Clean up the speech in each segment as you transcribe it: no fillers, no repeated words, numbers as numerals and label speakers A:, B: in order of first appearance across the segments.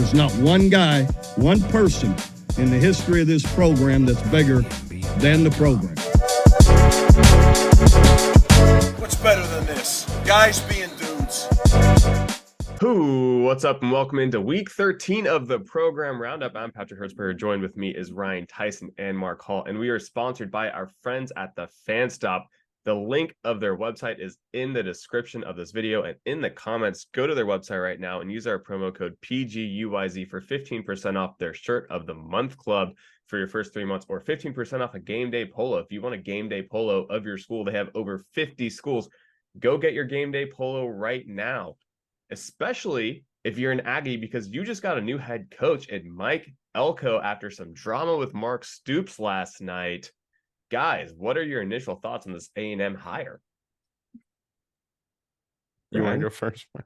A: There's not one guy, one person in the history of this program that's bigger than the program.
B: What's better than this? Guys being dudes.
C: What's up and welcome into week 13 of the program roundup. I'm Patrick Hertzberger. Joined with me is Ryan Tyson and Mark Hall, and we are sponsored by our friends at the Fan Stop. The link of their website is in the description of this video and in the comments. Go to their website right now and use our promo code PGUYZ for 15% off their Shirt of the Month Club for your first 3 months, or 15% off a game day polo. If you want a game day polo of your school, they have over 50 schools. Go get your game day polo right now, especially if you're an Aggie, because you just got a new head coach in Mike Elko after some drama with Mark Stoops last night. Guys, what are your initial thoughts on this A&M hire?
D: You want to go first, Mark?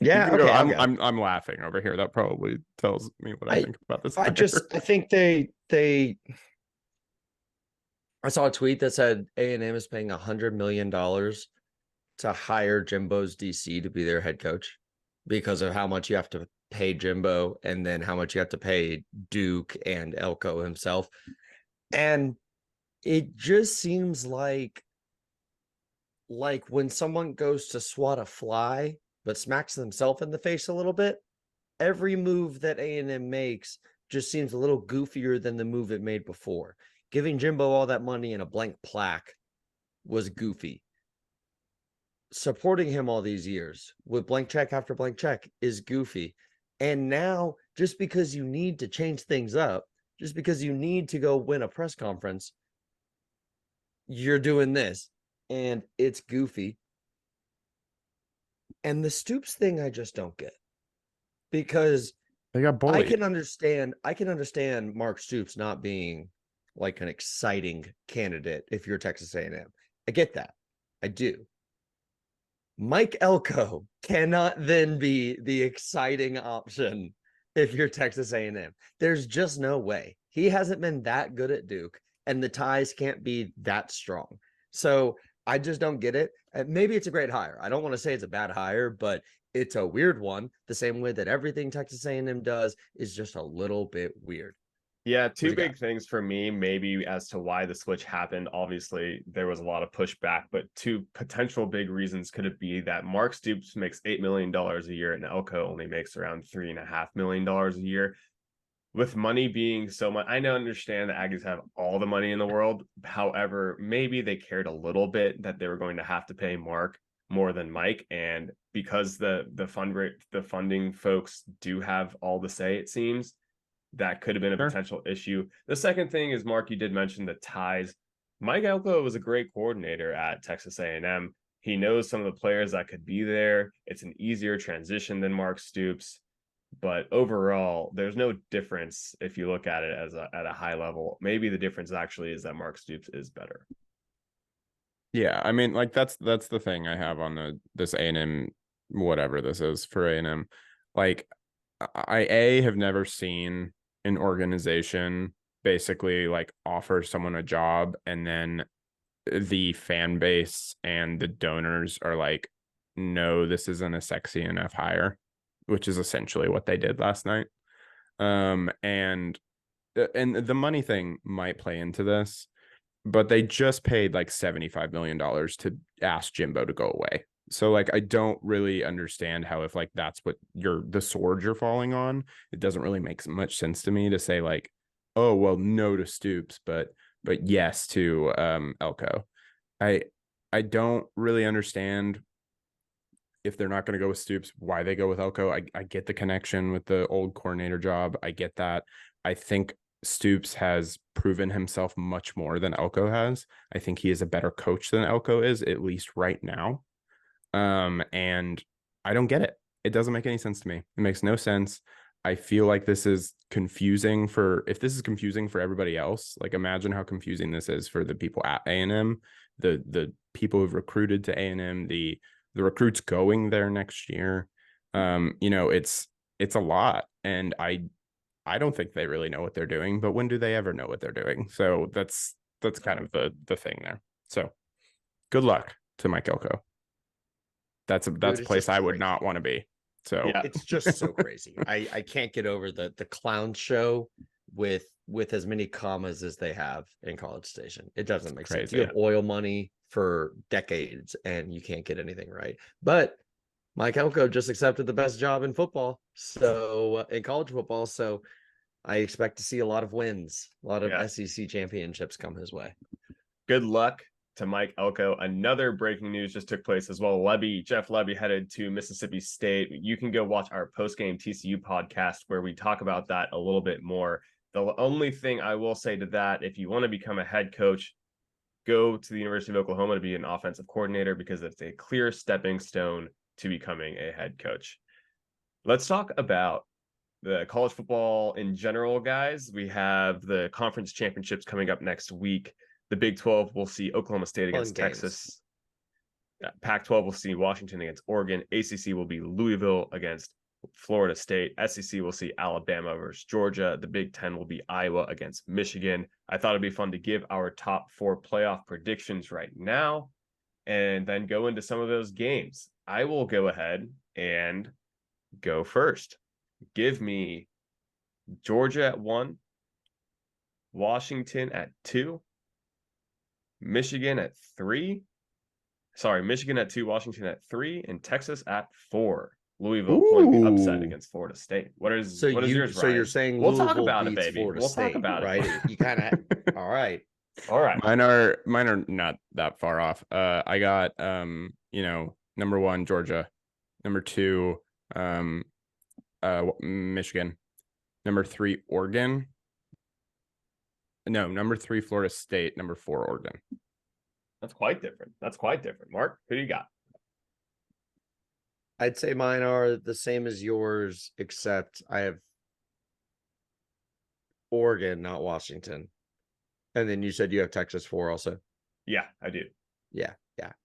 E: Yeah, okay.
D: I'm laughing over here. That probably tells me what I think about this.
E: I think I saw a tweet that said A&M is paying $100 million to hire Jimbo's DC to be their head coach because of how much you have to pay Jimbo and then how much you have to pay Duke and Elko himself. And it just seems like when someone goes to swat a fly but smacks themselves in the face a little bit, every move that A&M makes just seems a little goofier than the move it made before. Giving Jimbo all that money and a blank plaque was goofy. Supporting him all these years with blank check after blank check is goofy. And now, just because you need to change things up, just because you need to go win a press conference, you're doing this, and it's goofy. And the Stoops thing, I just don't get, because
D: they got bullied.
E: I can understand Mark Stoops not being like an exciting candidate if you're Texas A&M. I get that. I do. Mike Elko cannot then be the exciting option if you're Texas A&M. There's just no way. He hasn't been that good at Duke, and the ties can't be that strong. So I just don't get it. Maybe it's a great hire. I don't want to say it's a bad hire, but it's a weird one, the same way that everything Texas A&M does is just a little bit weird.
C: Yeah, two big things for me, maybe as to why the switch happened. Obviously, there was a lot of pushback, but two potential big reasons could it be that Mark Stoops makes $8 million a year and Elko only makes around $3.5 million a year. With money being so much, I don't understand the Aggies have all the money in the world. However, maybe they cared a little bit that they were going to have to pay Mark more than Mike, and because the funding folks do have all the say, it seems that could have been a potential issue. The second thing is, Mark, you did mention the ties. Mike Elko was a great coordinator at Texas A&M. He knows some of the players that could be there. It's an easier transition than Mark Stoops. But overall, there's no difference if you look at it as at a high level. Maybe the difference actually is that Mark Stoops is better.
D: Yeah, I mean, like that's the thing I have on this A&M, whatever this is for A&M. Like, I have never seen an organization basically like offer someone a job and then the fan base and the donors are like, no, this isn't a sexy enough hire, which is essentially what they did last night. And the money thing might play into this, but they just paid like $75 million to ask Jimbo to go away. So like, I don't really understand how, if like that's what the sword you're falling on, it doesn't really make much sense to me to say like, oh, well, no to Stoops, but yes to Elko. I don't really understand, if they're not going to go with Stoops, why they go with Elko. I get the connection with the old coordinator job. I get that. I think Stoops has proven himself much more than Elko has. I think he is a better coach than Elko is, at least right now. And I don't get it. It doesn't make any sense to me. It makes no sense. I feel like this is confusing if this is confusing for everybody else, like imagine how confusing this is for the people at A&M, the people who've recruited to A&M, the recruits going there next year. It's a lot. And I don't think they really know what they're doing, but when do they ever know what they're doing? So that's kind of the thing there. So good luck to Mike Elko. That's a place I would not want to be. So
C: Yeah.
E: It's just so crazy. I can't get over the clown show with as many commas as they have in College Station. It doesn't make sense.
D: Crazy.
E: You have oil money for decades and you can't get anything right. But Mike Elko just accepted the best job in football, so in college football. So I expect to see a lot of wins, a lot of
C: Yeah.
E: SEC championships come his way.
C: Good luck to Mike Elko. Another breaking news just took place as well. Jeff Lebby headed to Mississippi State. You can go watch our post-game TCU podcast where we talk about that a little bit more. The only thing I will say to that, if you want to become a head coach, go to the University of Oklahoma to be an offensive coordinator because it's a clear stepping stone to becoming a head coach. Let's talk about the college football in general, guys. We have the conference championships coming up next week. The Big 12 will see Oklahoma State against Texas. Pac-12 will see Washington against Oregon. ACC will be Louisville against Florida State. SEC will see Alabama versus Georgia. The Big 10 will be Iowa against Michigan. I thought it'd be fun to give our top 4 playoff predictions right now and then go into some of those games. I will go ahead and go first. Give me Georgia at 1, Washington at 2, Michigan at 3. Sorry, Michigan at 2, Washington at 3, and Texas at 4. Louisville pulling the upset against Florida State. What is yours,
E: So
C: Ryan?
E: you're saying
C: we'll
E: Louisville
C: talk about it,
E: beats
C: baby.
E: Florida
C: We'll
E: State,
C: talk about
E: right?
C: it.
E: You kind of all right.
C: All right.
D: mine are not that far off. I got number 1 Georgia, number 2 Michigan, number 3 Oregon. No, number 3 Florida State, number 4 Oregon.
C: That's quite different. Mark, who do you got?
E: I'd say mine are the same as yours, except I have Oregon, not Washington. And then you said you have Texas 4 also.
C: Yeah, I do.
E: Yeah,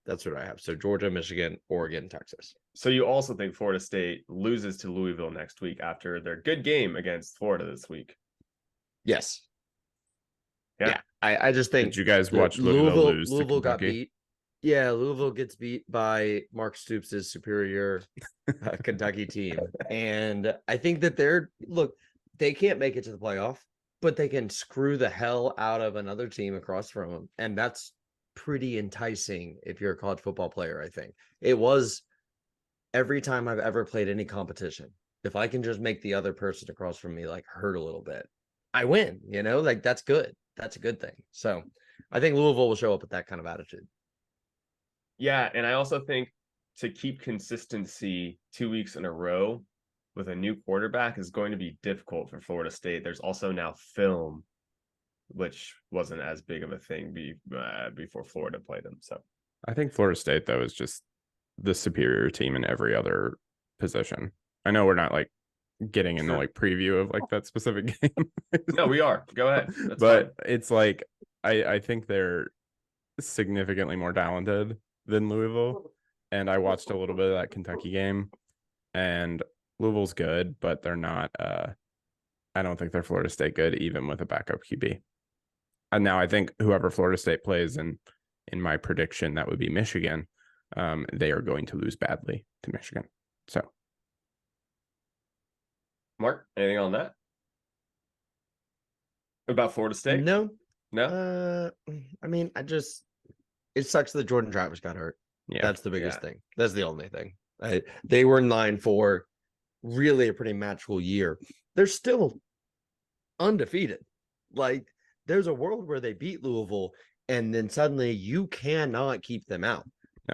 E: that's what I have. So Georgia, Michigan, Oregon, Texas.
C: So you also think Florida State loses to Louisville next week after their good game against Florida this week?
E: Yes.
C: Yeah.
E: I just think
D: Did you guys watch Louisville lose to
E: Louisville got
D: Kentucky?
E: beat. Yeah, Louisville gets beat by Mark Stoops' superior Kentucky team. And I think that they can't make it to the playoff, but they can screw the hell out of another team across from them. And that's pretty enticing if you're a college football player, I think. It was every time I've ever played any competition. If I can just make the other person across from me hurt a little bit, I win, that's good. That's a good thing. So I think Louisville will show up with that kind of attitude.
C: Yeah, and I also think to keep consistency 2 weeks in a row with a new quarterback is going to be difficult for Florida State. There's also now film, which wasn't as big of a thing before Florida played them. So
D: I think Florida State, though, is just the superior team in every other position. I know we're not getting into preview of that specific game.
C: No, we are. Go ahead. That's
D: but
C: fine.
D: it's I think they're significantly more talented than Louisville. And I watched a little bit of that Kentucky game, and Louisville's good, but they're not I don't think they're Florida State good, even with a backup QB. And now I think whoever Florida State plays in my prediction, that would be Michigan. They are going to lose badly to Michigan. So
C: Mark, anything on that? About Florida State?
E: No.
C: I
E: mean, it sucks that Jordan Travis got hurt.
D: yeah,
E: That's the biggest thing. That's the only thing. They were 9-4, really a pretty magical year. They're still undefeated. There's a world where they beat Louisville and then suddenly you cannot keep them out.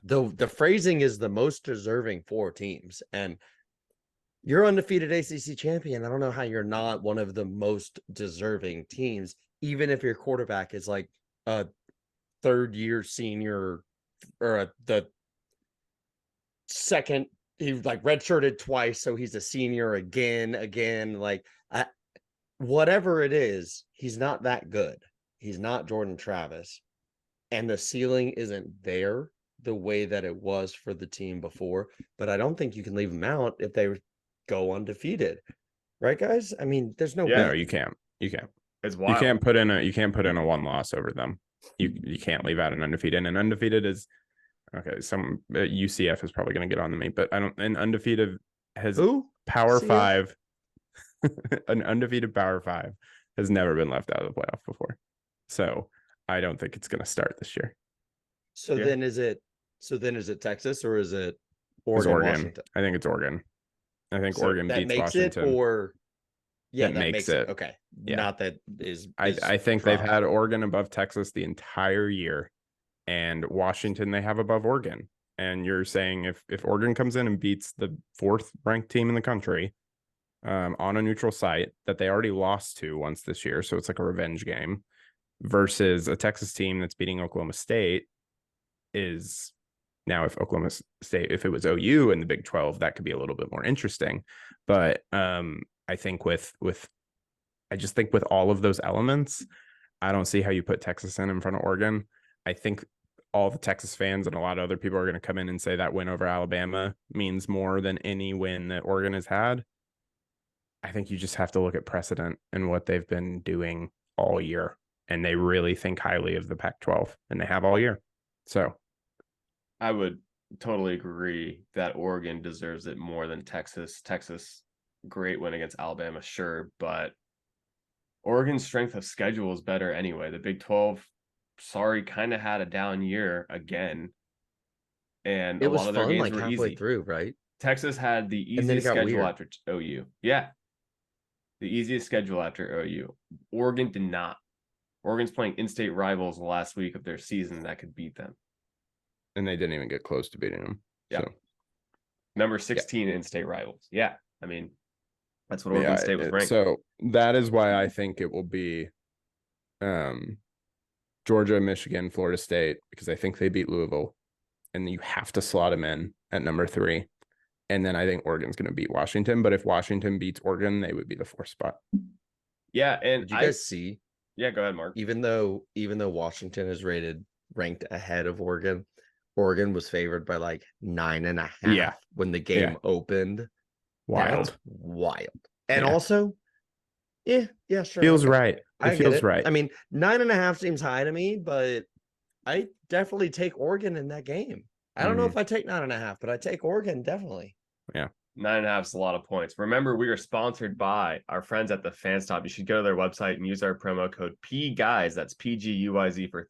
E: The phrasing is the most deserving 4 teams, and you're undefeated ACC champion. I don't know how you're not one of the most deserving teams, even if your quarterback is a third-year senior or the second. He redshirted twice, so he's a senior again. Whatever it is, he's not that good. He's not Jordan Travis, and the ceiling isn't there the way that it was for the team before. But I don't think you can leave him out if they go undefeated, right, guys? I mean, there's no way.
D: No, you can't.
C: It's wild.
D: You can't put in a 1 loss over them. You can't leave out an undefeated. And undefeated is okay. Some UCF is probably going to get on to me, but an undefeated has
E: Who?
D: Power
E: See ya.
D: 5, an undefeated Power 5 has never been left out of the playoff before. So I don't think it's going to start this year.
E: So
C: Yeah.
E: then is it Texas or is it
D: It's
E: Oregon,
D: Oregon.
E: Washington?
D: I think it's Oregon. I think
C: So
D: Oregon
E: That
D: beats
E: makes
D: Washington.
E: it, or yeah,
D: That
E: that
D: makes
E: makes it.
D: it.
E: Okay.
D: Yeah.
E: Not that is
D: I think they've
E: trial.
D: had Oregon above Texas the entire year, and Washington they have above Oregon. And you're saying if Oregon comes in and beats the 4th ranked team in the country on a neutral site that they already lost to once this year, so it's like a revenge game, versus a Texas team that's beating Oklahoma State, is now if Oklahoma State, if it was OU in the Big 12, that could be a little bit more interesting. But I think I just think with all of those elements, I don't see how you put Texas in front of Oregon. I think all the Texas fans and a lot of other people are going to come in and say that win over Alabama means more than any win that Oregon has had. I think you just have to look at precedent and what they've been doing all year. And they really think highly of the Pac-12, and they have all year. So
C: I would totally agree that Oregon deserves it more than Texas. Texas, great win against Alabama, sure, but Oregon's strength of schedule is better anyway. The Big 12, sorry, kind of had a down year again. And
E: It
C: a
E: was
C: lot of their
E: fun
C: games
E: like
C: were
E: halfway
C: easy.
E: through, right?
C: Texas had the
E: And then it
C: easiest
E: got
C: schedule
E: weird.
C: after OU. Yeah. The easiest schedule after OU. Oregon did not. Oregon's playing in-state rivals the last week of their season that could beat them.
D: and they didn't even get close to beating them.
C: Yeah.
D: So
C: Number 16 in-state rivals. Yeah. I mean, that's what Oregon State was ranked.
D: So that is why I think it will be Georgia, Michigan, Florida State, because I think they beat Louisville, and you have to slot them in at number 3. And then I think Oregon's going to beat Washington. But if Washington beats Oregon, they would be the 4th spot.
C: Yeah, and
E: Did you guys see?
C: Yeah, go ahead, Mark.
E: Even though Washington is ranked ahead of Oregon, Oregon was favored by like 9.5
D: Yeah.
E: when the game opened.
D: Wild.
E: That's wild. And
D: Yeah.
E: also, yeah, sure.
D: Feels
E: okay.
D: right.
E: I
D: It
E: get
D: feels
E: it.
D: right.
E: I mean, 9.5 seems high to me, but I definitely take Oregon in that game. I don't know if I take 9.5, but I take Oregon definitely.
C: 9.5 is a lot of points. Remember, we are sponsored by our friends at the Fan Stop. You should go to their website and use our promo code PGUYZ. That's PGUYZ for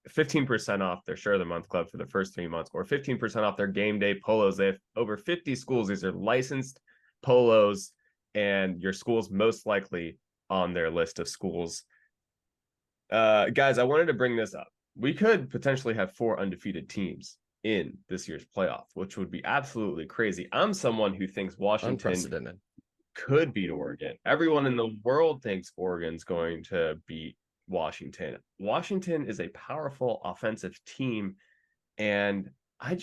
C: 15% off their Share of the Month Club for the first 3 months, or 15% off their game day polos. They have over 50 schools. These are licensed polos, and your school's most likely on their list of schools. Guys, I wanted to bring this up. We could potentially have 4 undefeated teams in this year's playoff, which would be absolutely crazy. I'm someone who thinks Washington
E: Unprecedented.
C: could beat Oregon. Everyone in the world thinks Oregon's going to beat Washington. Washington is a powerful offensive team, and I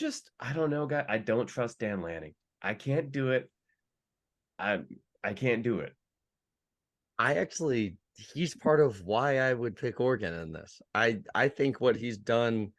C: don't know, guys. I don't trust Dan Lanning. I can't do it. I can't do it.
E: He's part of why I would pick Oregon in this. I think what he's done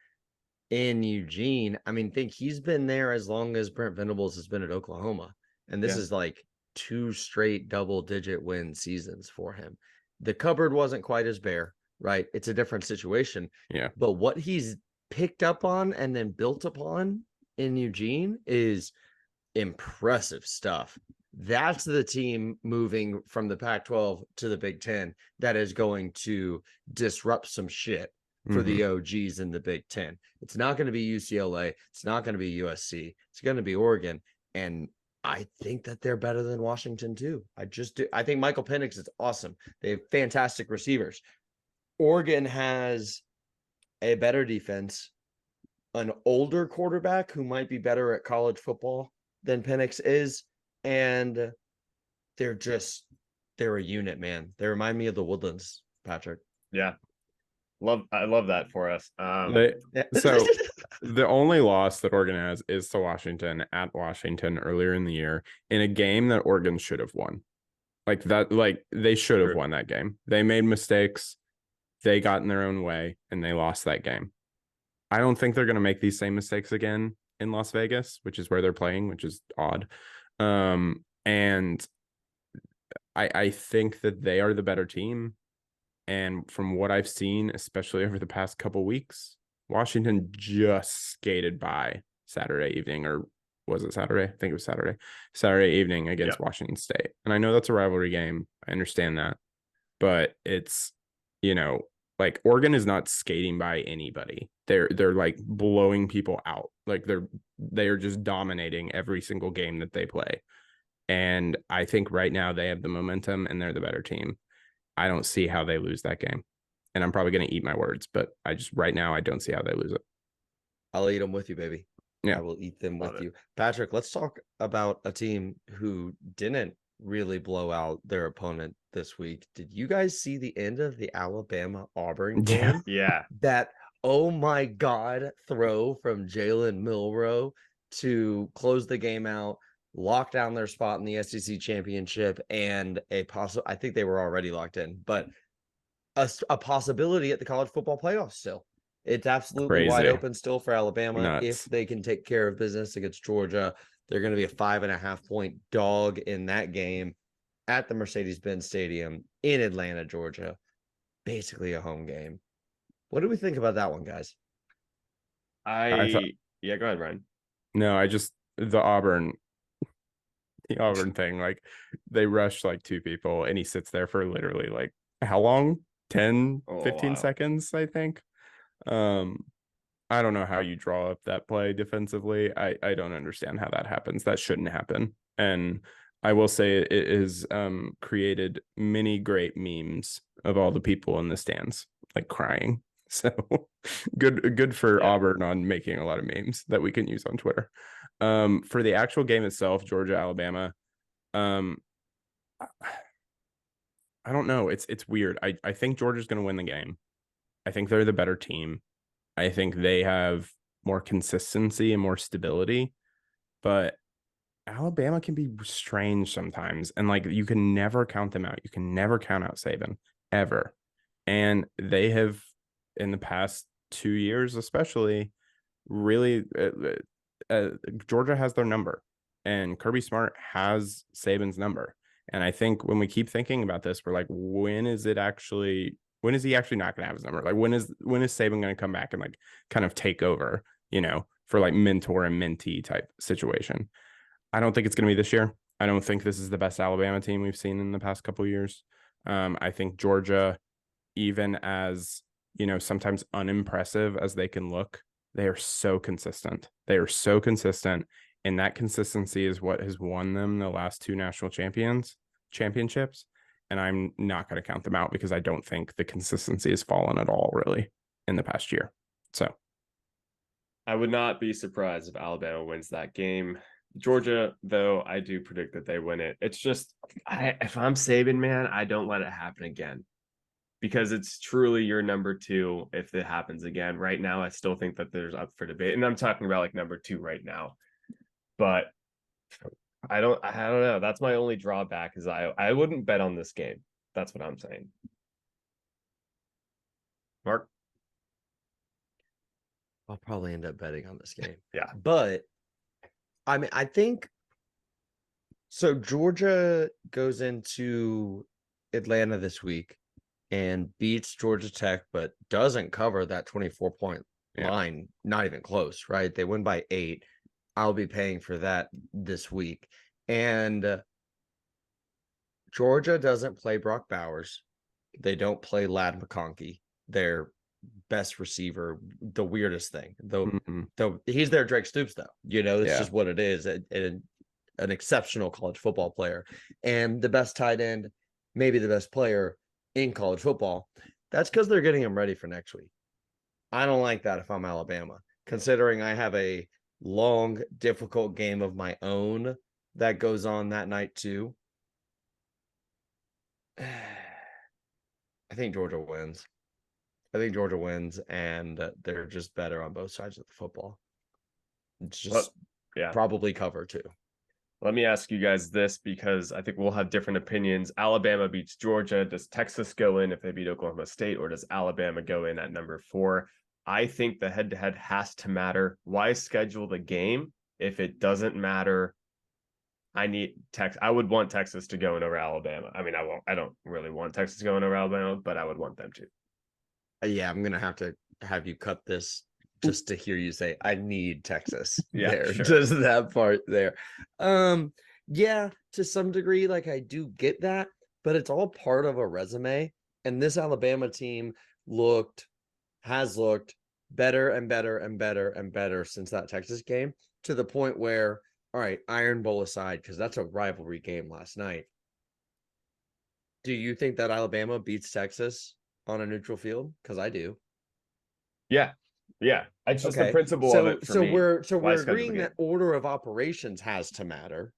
E: in Eugene, think he's been there as long as Brent Venables has been at Oklahoma. And this is like 2 straight double-digit win seasons for him. The cupboard wasn't quite as bare, right? It's a different situation.
D: Yeah.
E: But what he's picked up on and then built upon in Eugene is impressive stuff. That's the team moving from the Pac-12 to the Big Ten that is going to disrupt some shit for the OGs in the Big Ten. It's not going to be UCLA. It's not going to be USC. It's going to be Oregon. And I think that they're better than Washington too. I just do. I think Michael Penix is awesome. They have fantastic receivers. Oregon has a better defense, an older quarterback who might be better at college football than Penix is. And they're a unit, man. They remind me of the Woodlands, Patrick.
C: Yeah. I love that for us.
D: So the only loss that Oregon has is to Washington at Washington earlier in the year in a game that Oregon should have won. They should have won that game. They made mistakes. They got in their own way and they lost that game. I don't think they're going to make these same mistakes again in Las Vegas, which is where they're playing, which is odd. And I think that they are the better team. And from what I've seen, especially over the past couple weeks, Washington just skated by Saturday evening or was it Saturday? I think it was Saturday evening against
C: Yeah.
D: Washington State. And I know that's a rivalry game. I understand that. But it's, like Oregon is not skating by anybody. They're like blowing people out. Like they are just dominating every single game that they play. And I think right now they have the momentum and they're the better team. I don't see how they lose that game. And I'm probably going to eat my words, but right now I don't see how they lose it.
E: I'll eat them with you, baby.
D: Yeah.
E: I will eat them
C: Love
E: with
C: it.
E: you. Patrick, let's talk about a team who didn't really blow out their opponent this week. Did you guys see the end of the Alabama Auburn
D: Yeah.
E: game?
C: Yeah.
E: That, oh my God, throw from Jalen Milroe to close the game out, lock down their spot in the SEC championship, and I think they were already locked in, but a possibility at the college football playoffs still. It's absolutely wide
D: Crazy.
E: open still for Alabama.
D: Nuts.
E: If they can take care of business against Georgia, they're going to be a 5.5-point dog in that game at the Mercedes-Benz Stadium in Atlanta, Georgia. Basically a home game. What do we think about that one, guys?
D: I thought,
C: Yeah, go ahead, Ryan.
D: no, the Auburn thing, like they rushed like two people and he sits there for literally like how long? 10,
C: Oh,
D: 15
C: wow.
D: seconds, I think. I don't know how you draw up that play defensively. I don't understand how that happens. That shouldn't happen. And I will say it has created many great memes of all the people in the stands like crying. So good for Auburn on making a lot of memes that we can use on Twitter. For the actual game itself, Georgia, Alabama, I don't know. It's weird. I think Georgia's going to win the game. I think they're the better team. I think they have more consistency and more stability, but Alabama can be strange sometimes. And like, you can never count them out. You can never count out Saban ever. And they have in the past 2 years, especially really, Georgia has their number and Kirby Smart has Saban's number. And I think when we keep thinking about this, we're like, when is he actually not going to have his number? Like, when is Saban going to come back and like kind of take over, for like mentor and mentee type situation? I don't think it's going to be this year. I don't think this is the best Alabama team we've seen in the past couple of years. I think Georgia, even as, sometimes unimpressive as they can look, they are so consistent. And that consistency is what has won them the last two national championships. And I'm not going to count them out because I don't think the consistency has fallen at all really in the past year. So
C: I would not be surprised if Alabama wins that game. Georgia, though, I do predict that they win it. It's just, if I'm Saban, man, I don't let it happen again because it's truly your number two if it happens again. Right now, I still think that there's up for debate. And I'm talking about like number two right now. But I don't know. That's my only drawback is I wouldn't bet on this game. That's what I'm saying. Mark?
E: I'll probably end up betting on this game.
C: Yeah.
E: But I mean, I think so. Georgia goes into Atlanta this week and beats Georgia Tech, but doesn't cover that 24-point line. Not even close, right? They win by 8. I'll be paying for that this week. And Georgia doesn't play Brock Bowers. They don't play Lad McConkey, their best receiver, the weirdest thing. Though he's their Drake Stoops, though. It's just what it is. An exceptional college football player. And the best tight end, maybe the best player in college football. That's because they're getting him ready for next week. I don't like that if I'm Alabama, considering I have a long, difficult game of my own that goes on that night too. I think Georgia wins. And they're just better on both sides of the football. It's just probably cover too.
C: Let me ask you guys this because I think we'll have different opinions. Alabama beats Georgia. Does Texas go in if they beat Oklahoma State, or does Alabama go in at number 4? I think the head-to-head has to matter. Why schedule the game if it doesn't matter? I would want Texas to go in over Alabama. I mean, I don't really want Texas to go in over Alabama, but I would want them to.
E: Yeah, I'm gonna have to have you cut this just to hear you say I need Texas
C: Yeah,
E: there.
C: sure.
E: Just that part there. Yeah, to some degree, like I do get that, but it's all part of a resume. And this Alabama team has looked better and better and better and better since that Texas game, to the point where, all right, Iron Bowl aside, because that's a rivalry game last night. Do you think that Alabama beats Texas on a neutral field? Because I do.
C: Yeah. Yeah. It's just the
E: Okay.
C: principle of it for me.
E: we're
C: Why schedule the
E: agreeing
C: game?
E: that order of operations has to matter,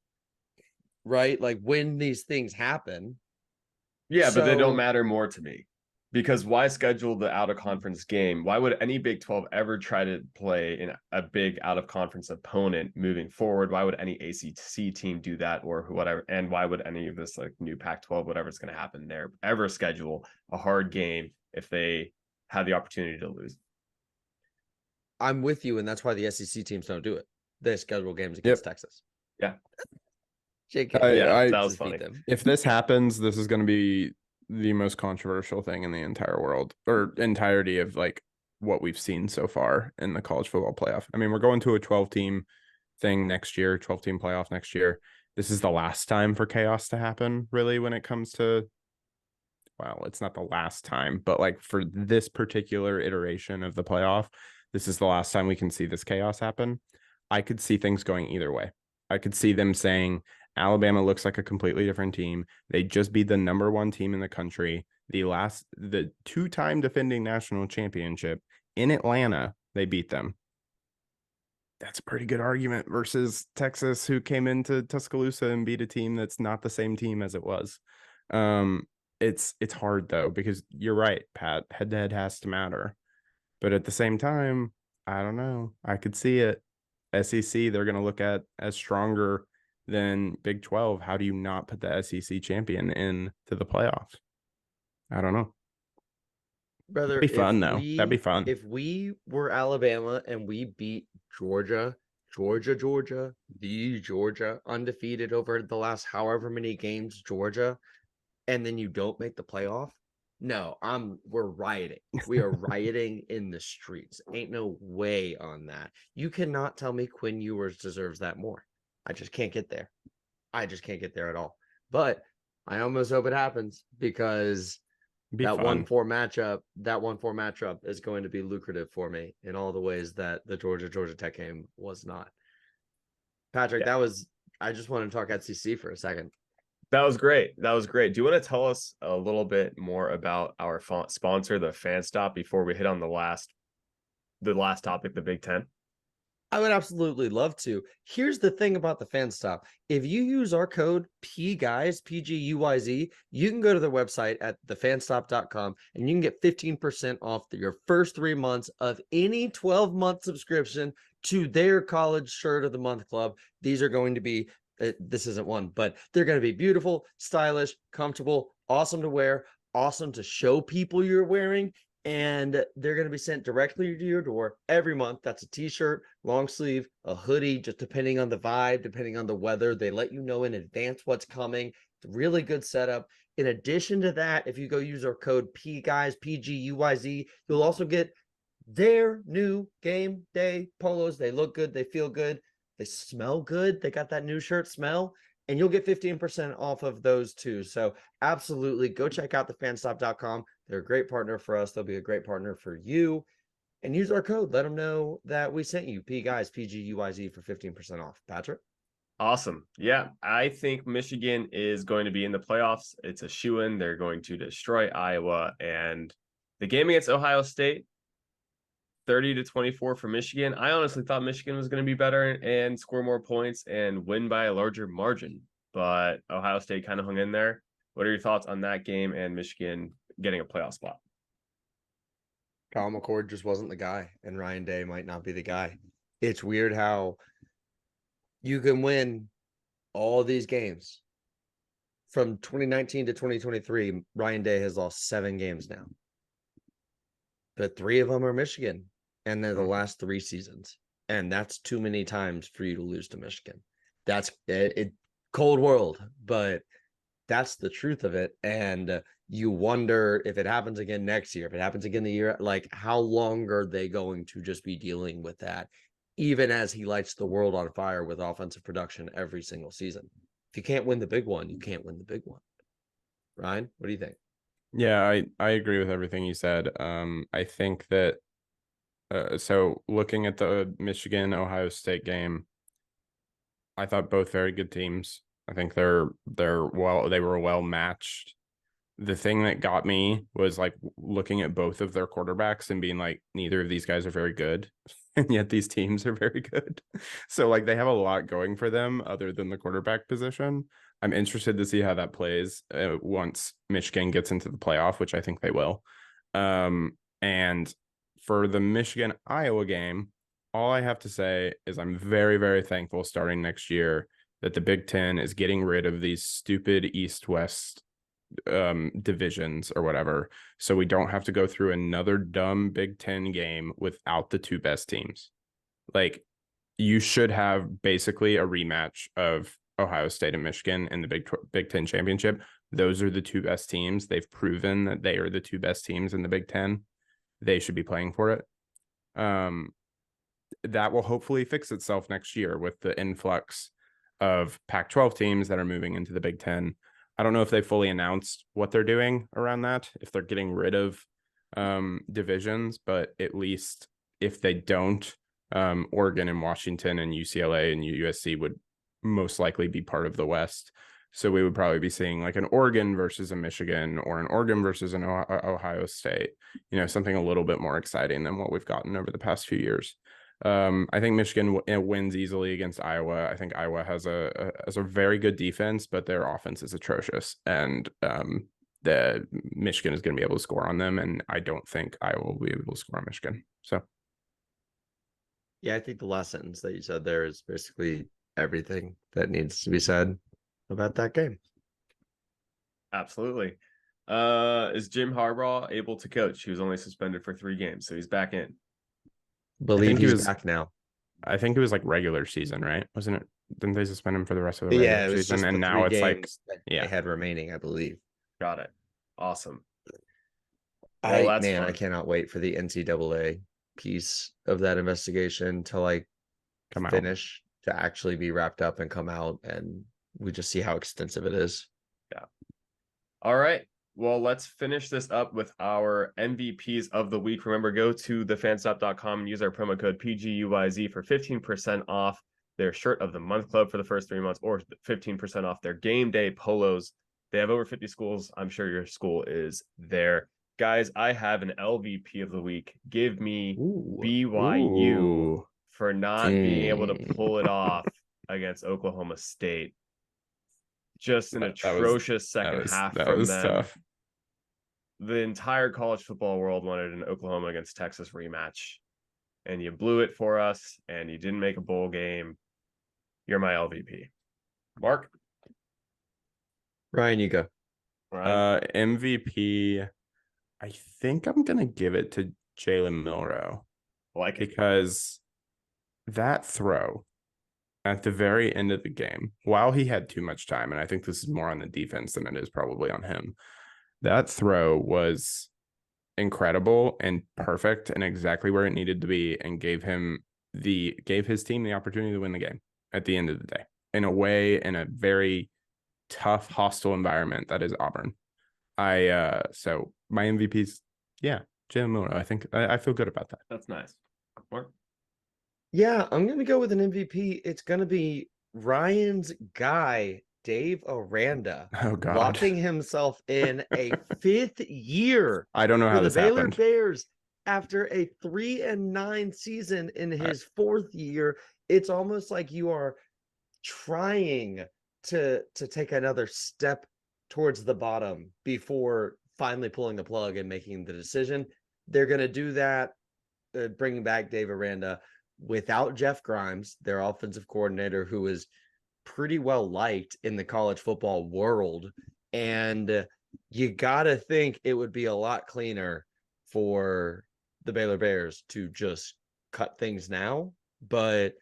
E: right? Like when these things happen.
C: Yeah, but they don't
E: So-
C: matter more to me. Because why schedule the out of conference game? Why would any Big 12 ever try to play in a big out of conference opponent moving forward? Why would any ACC team do that or whatever? And why would any of this like new Pac 12, whatever's going to happen there, ever schedule a hard game if they have the opportunity to lose?
E: I'm with you, and that's why the SEC teams don't do it. They schedule games against Texas.
C: Yeah.
E: JK.
C: Yeah, that
E: Just
C: was
E: beat
C: funny.
E: them.
D: If this happens, this is going to be the most controversial thing in the entire world, or entirety of like what we've seen so far in the college football playoff. I mean, we're going to a 12-team thing next year, 12-team playoff next year. This is the last time for chaos to happen, really, when it comes to, well, it's not the last time, but like for this particular iteration of the playoff, this is the last time we can see this chaos happen. I could see things going either way. I could see them saying, Alabama looks like a completely different team. They just beat the number 1 team in the country, the 2-time defending national championship in Atlanta. They beat them. That's a pretty good argument versus Texas, who came into Tuscaloosa and beat a team that's not the same team as it was. It's hard though, because you're right, Pat. Head to head has to matter, but at the same time, I don't know. I could see it. SEC, they're going to look at as stronger than Big 12. How do you not put the SEC champion into the playoffs? I don't know.
E: Brother,
D: That'd be fun, though. That'd be fun.
E: If we were Alabama and we beat Georgia, the Georgia, undefeated over the last however many games, Georgia, and then you don't make the playoff, no, we're rioting. We are rioting in the streets. Ain't no way on that. You cannot tell me Quinn Ewers deserves that more. I just can't get there. I just can't get there at all. But I almost hope it happens, because that 1-4 matchup is going to be lucrative for me in all the ways that the Georgia Tech game was not. Patrick, I just want to talk SEC for a second.
C: That was great. Do you want to tell us a little bit more about our sponsor, the Fan Stop, before we hit on the last topic, the Big Ten?
E: I would absolutely love to. Here's the thing about the Fan Stop. If you use our code PGUYZ, PGUYZ, you can go to their website at thefanstop.com and you can get 15% off your first 3 months of any 12-month subscription to their College Shirt of the Month club. These are going to be, this isn't one, but they're going to be beautiful, stylish, comfortable, awesome to wear, awesome to show people you're wearing. And they're going to be sent directly to your door every month. That's a t-shirt, long sleeve, a hoodie, just depending on the vibe, depending on the weather. They let you know in advance what's coming. It's a really good setup. In addition to that, if you go use our code PGUYZ, PGUYZ, you'll also get their new game day polos. They look good. They feel good. They smell good. They got that new shirt smell. And you'll get 15% off of those too. So absolutely go check out thefanstop.com. They're a great partner for us. They'll be a great partner for you. And use our code. Let them know that we sent you. PGUYZ, PGUYZ for 15% off. Patrick?
C: Awesome. Yeah, I think Michigan is going to be in the playoffs. It's a shoo-in. They're going to destroy Iowa. And the game against Ohio State, 30-24 for Michigan. I honestly thought Michigan was going to be better and score more points and win by a larger margin, but Ohio State kind of hung in there. What are your thoughts on that game and Michigan getting a playoff spot?
E: Kyle McCord just wasn't the guy, and Ryan Day might not be the guy. It's weird how you can win all these games. From 2019 to 2023, Ryan Day has lost 7 games now. But 3 of them are Michigan, and they're the last 3 seasons. And that's too many times for you to lose to Michigan. That's it, cold world, but that's the truth of it. And you wonder if it happens again next year, if it happens again the year, like how long are they going to just be dealing with that, even as he lights the world on fire with offensive production every single season? If you can't win the big one, you can't win the big one. Ryan, what do you think?
D: Yeah, I agree with everything you said. I think that so looking at the Michigan Ohio State game, I thought both very good teams. I think they were well matched. The thing that got me was like looking at both of their quarterbacks and being like, neither of these guys are very good, and yet these teams are very good. So like they have a lot going for them other than the quarterback position. I'm interested to see how that plays once Michigan gets into the playoff, which I think they will. And for the Michigan Iowa game, all I have to say is I'm very, very thankful starting next year that the Big Ten is getting rid of these stupid East-West divisions or whatever, so we don't have to go through another dumb Big Ten game without the two best teams. Like, you should have basically a rematch of Ohio State and Michigan in the Big Ten championship. Those are the two best teams. They've proven that they are the two best teams in the Big Ten. They should be playing for it. That will hopefully fix itself next year with the influx of Pac-12 teams that are moving into the Big Ten. I don't know if they fully announced what they're doing around that, if they're getting rid of divisions, but at least if they don't, Oregon and Washington and UCLA and USC would most likely be part of the West. So we would probably be seeing like an Oregon versus a Michigan or an Oregon versus an Ohio State, something a little bit more exciting than what we've gotten over the past few years. I think Michigan wins easily against Iowa. I think Iowa has a very good defense, but their offense is atrocious, and the Michigan is going to be able to score on them, and I don't think Iowa will be able to score on Michigan. So,
E: yeah, I think the last sentence that you said there is basically everything that needs to be said about that game.
C: Absolutely. Is Jim Harbaugh able to coach? He was only suspended for 3 games, so he's back in.
E: Believe he's back now.
D: I think it was like regular season, right? Wasn't it? Didn't they suspend him for the rest of the
E: Yeah,
D: regular
E: it was
D: season?
E: just
D: And
E: the
D: now
E: 3
D: it's like,
E: games that
D: yeah,
E: they had remaining, I believe.
C: Got it. Awesome.
E: I cannot wait for the NCAA piece of that investigation to like
D: come out.
E: finish, to actually be wrapped up and come out, and we just see how extensive it is.
C: Yeah. All right. Well, let's finish this up with our MVPs of the week. Remember, go to thefanstop.com and use our promo code PGUYZ for 15% off their shirt of the month club for the first 3 months, or 15% off their game day polos. They have over 50 schools. I'm sure your school is there. Guys, I have an LVP of the week. Give me BYU for not being able to pull it off against Oklahoma State. Just an atrocious second half from them.
D: Tough.
C: The entire college football world wanted an Oklahoma against Texas rematch, and you blew it for us, and you didn't make a bowl game. You're my LVP. Mark?
E: Ryan, you go.
D: MVP, I think I'm going to give it to Jalen Milroe. Because that throw at the very end of the game, while he had too much time, and I think this is more on the defense than it is probably on him, that throw was incredible and perfect and exactly where it needed to be, and gave his team the opportunity to win the game at the end of the day, in a very tough, hostile environment that is Auburn. So my MVP's, Jalen Milroe. I think I feel good about that.
C: That's nice. Mark?
E: Yeah, I'm gonna go with an MVP. It's gonna be Ryan's guy, Dave Aranda,
D: Oh God,
E: locking himself in a 5th year.
D: I don't know how this
E: Baylor
D: happened.
E: Bears after a 3-9 season in his 4th year. It's almost like you are trying to take another step towards the bottom before finally pulling the plug and making the decision. They're gonna do that, bringing back Dave Aranda without Jeff Grimes, their offensive coordinator, who is pretty well liked in the college football world. And you got to think it would be a lot cleaner for the Baylor Bears to just cut things now. But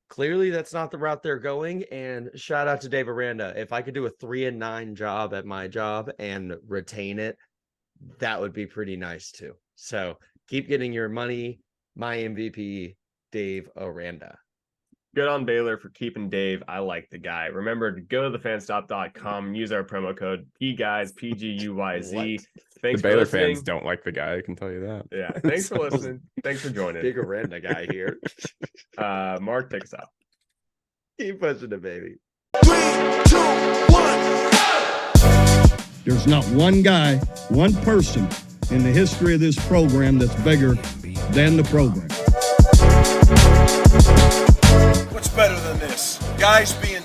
E: clearly that's not the route they're going. And shout out to Dave Aranda. If I could do a 3-9 job at my job and retain it, that would be pretty nice too. So keep getting your money. My MVP, Dave Aranda.
C: Good on Baylor for keeping Dave. I like the guy. Remember to go to thefanstop.com and use our promo code PGUYZ, PGUYZ. Thanks
D: The Baylor
C: for listening.
D: fans don't like the guy, I can tell you that.
C: Yeah. Thanks for listening. Thanks for joining.
E: Big Aranda guy here.
C: Mark, take us out.
E: Keep pushing it, baby.
B: 3, 2, 1.
A: There's not one guy, one person in the history of this program that's bigger than the program.
B: What's better than this? Guys being